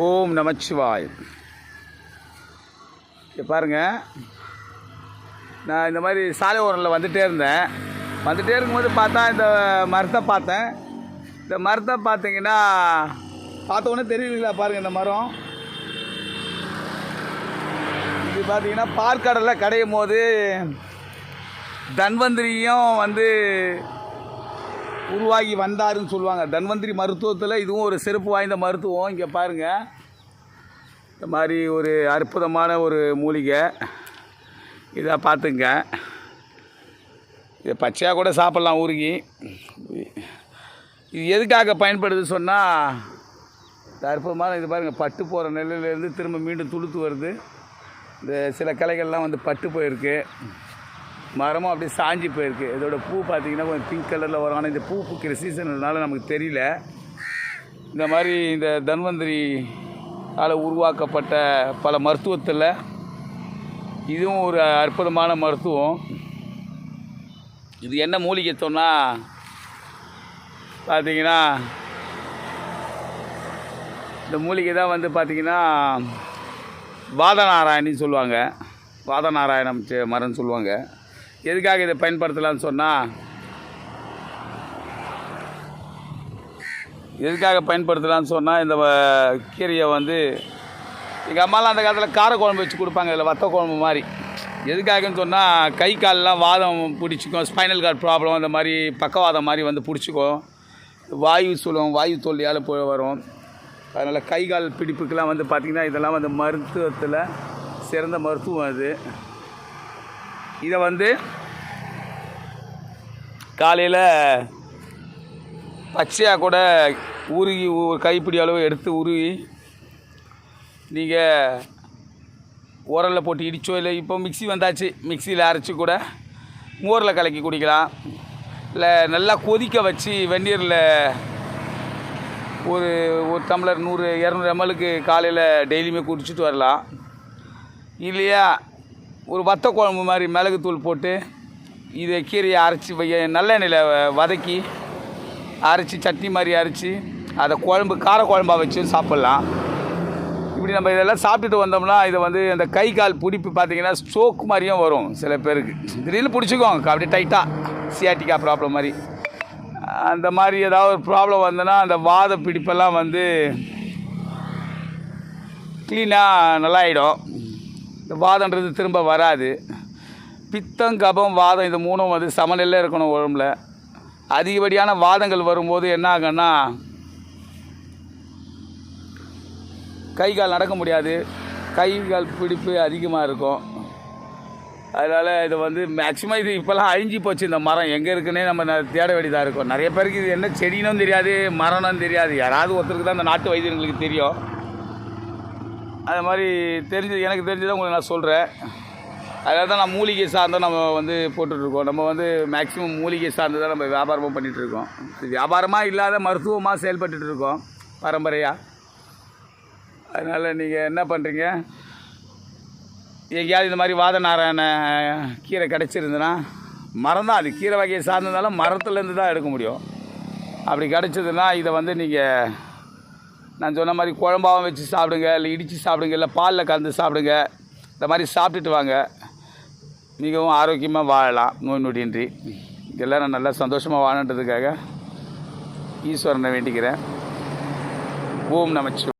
ஓம் நமச்சிவாய். இங்கே பாருங்கள், நான் இந்த மாதிரி சாலை ஓரத்தில் வந்துகிட்டே இருக்கும்போது பார்த்தா இந்த மரத்தை பார்த்தேன். இந்த மரத்தை பார்த்தீங்கன்னா பார்த்தோன்னே தெரியுதுங்களா? பாருங்கள், இந்த மரம் இது பார்த்தீங்கன்னா பாற்கடலில் கடையும் போது தன்வந்திரியும் உருவாகி வந்தாருன்னு சொல்லுவாங்க. தன்வந்திரி மருத்துவத்தில் இதுவும் ஒரு சிறப்பு வாய்ந்த மருத்துவம். இங்கே பாருங்கள், இந்த மாதிரி ஒரு அற்புதமான ஒரு மூலிகை. இதை பார்த்துங்க, இதை பச்சையாக கூட சாப்பிட்லாம் ஊறுகி. இது எதுக்காக பயன்படுது சொன்னால், இந்த அற்புதமான இது பாருங்கள், பட்டு போகிற நிலையிலேருந்து திரும்ப மீண்டும் துளுத்து வருது. இந்த சில கிளைகள்லாம் பட்டு போயிருக்கு, மரமும் அப்படியே சாஞ்சி போயிருக்கு. இதோட பூ பார்த்திங்கன்னா கொஞ்சம் பிங்க் கலரில் வரும். ஆனால் இந்த பூ பூக்கிற சீசன்னால நமக்கு தெரியல. இந்த மாதிரி இந்த தன்வந்திரியால் உருவாக்கப்பட்ட பல மருத்துவத்தில் இதுவும் ஒரு அற்புதமான மருத்துவம். இது என்ன மூலிகை சொன்னால் பார்த்திங்கன்னா, இந்த மூலிகை தான் பார்த்திங்கன்னா வாதநாராயணின்னு சொல்லுவாங்க. வாதநாராயணம் மரம்னு சொல்லுவாங்க. எதுக்காக இதை பயன்படுத்தலான்னு சொன்னால், இந்த கீரையை எங்கள் அம்மாலாம் அந்த காலத்தில் காரக்குழம்பு வச்சு கொடுப்பாங்க, இதில் வத்த குழம்பு மாதிரி. எதுக்காகன்னு சொன்னால், கை காலெலாம் வாதம் பிடிச்சிக்கும், ஸ்பைனல் கார்டு ப்ராப்ளம், அந்த மாதிரி பக்கவாதம் மாதிரி பிடிச்சிக்கும். வாயு சொல்லுவோம், வாயு தொல்லையால் வரும். அதனால் கை கால் பிடிப்புக்கெலாம் பார்த்திங்கன்னா இதெல்லாம் மருத்துவத்தில் சிறந்த மருத்துவம். அது இதை காலையில் பச்சையாக கூட உருகி ஒரு கைப்பிடி அளவு எடுத்து உருகி நீங்கள் உரலில் போட்டு இடிச்சோ, இல்லை இப்போ மிக்ஸி வந்தாச்சு, மிக்சியில் அரைச்சி கூட மோரில் கலக்கி குடிக்கலாம். இல்லை நல்லா கொதிக்க வச்சு வெந்நீரில் ஒரு டம்ளர் 100-200 ml காலையில் டெய்லியுமே குடிச்சிட்டு வரலாம். இல்லையா, ஒரு வத்த குழம்பு மாதிரி மிளகுத்தூள் போட்டு இதை கீரையை அரைச்சி நல்லெண்ணெயில் வதக்கி அரைச்சி சட்னி மாதிரி அரைச்சி அதை கார குழம்பாக வச்சு சாப்பிட்லாம். இப்படி நம்ம இதெல்லாம் சாப்பிட்டுட்டு வந்தோம்னா இதை அந்த கை கால் பிடிப்பு பார்த்திங்கன்னா ஸ்ட்ரோக் மாதிரியும் வரும். சில பேருக்கு திடீர்னு பிடிச்சிக்குவாங்க, அப்படியே டைட்டாக சியாட்டிக்கா ப்ராப்ளம் மாதிரி. அந்த மாதிரி ஏதாவது ஒரு ப்ராப்ளம் வந்ததுன்னா அந்த வாத பிடிப்பெல்லாம் க்ளீனாக நல்லாயிடும். இந்த வாதன்றது திரும்ப வராது. பித்தம், கபம், வாதம் இது மூணும் சமநிலையில் இருக்கணும் உடம்புல. அதிகப்படியான வாதங்கள் வரும்போது என்ன ஆகுன்னா, கை கால் நடக்க முடியாது, கை கால் பிடிப்பு அதிகமாக இருக்கும். அதனால் இதை மேக்ஸிமம் இது இப்போல்லாம் அழிஞ்சி போச்சு. இந்த மரம் எங்கே இருக்குன்னே நம்ம தேட வேண்டியதாக இருக்கும். நிறைய பேருக்கு இது என்ன செடினும் தெரியாது, மரம்னு தெரியாது. யாராவது ஒருத்தருக்கு தான் இந்த நாட்டு வைத்தியங்களுக்கு தெரியும். அது மாதிரி எனக்கு தெரிஞ்சதை உங்களுக்கு நான் சொல்கிறேன். அதனால தான் நான் மூலிகை சார்ந்த நம்ம போட்டுட்ருக்கோம். நம்ம மேக்ஸிமம் மூலிகை சார்ந்து தான் நம்ம வியாபாரமும் பண்ணிகிட்ருக்கோம். இது வியாபாரமாக இல்லாத மருத்துவமாக செயல்பட்டுருக்கோம் பரம்பரையாக. அதனால் நீங்கள் என்ன பண்ணுறீங்க, எங்கேயாவது இந்த மாதிரி வாதநாராயண கீரை கிடச்சிருந்துன்னா, மரம் தான் அது, கீரை வகையை சார்ந்ததாலும் மரத்துலேருந்து தான் எடுக்க முடியும். அப்படி கிடச்சதுன்னா இதை நீங்கள் நான் சொன்ன மாதிரி குழம்பாகவும் வச்சு சாப்பிடுங்க, இல்லை இடித்து சாப்பிடுங்க, இல்லை பாலில் கலந்து சாப்பிடுங்க. இந்த மாதிரி சாப்பிட்டுட்டு வாங்க, மிகவும் ஆரோக்கியமாக வாழலாம், நோய் நொடியின்றி. இதெல்லாம் நான் நல்லா சந்தோஷமாக வாழன்றதுக்காக ஈஸ்வரனை வேண்டிக்கிறேன். ஓம் நமச்சிவாய.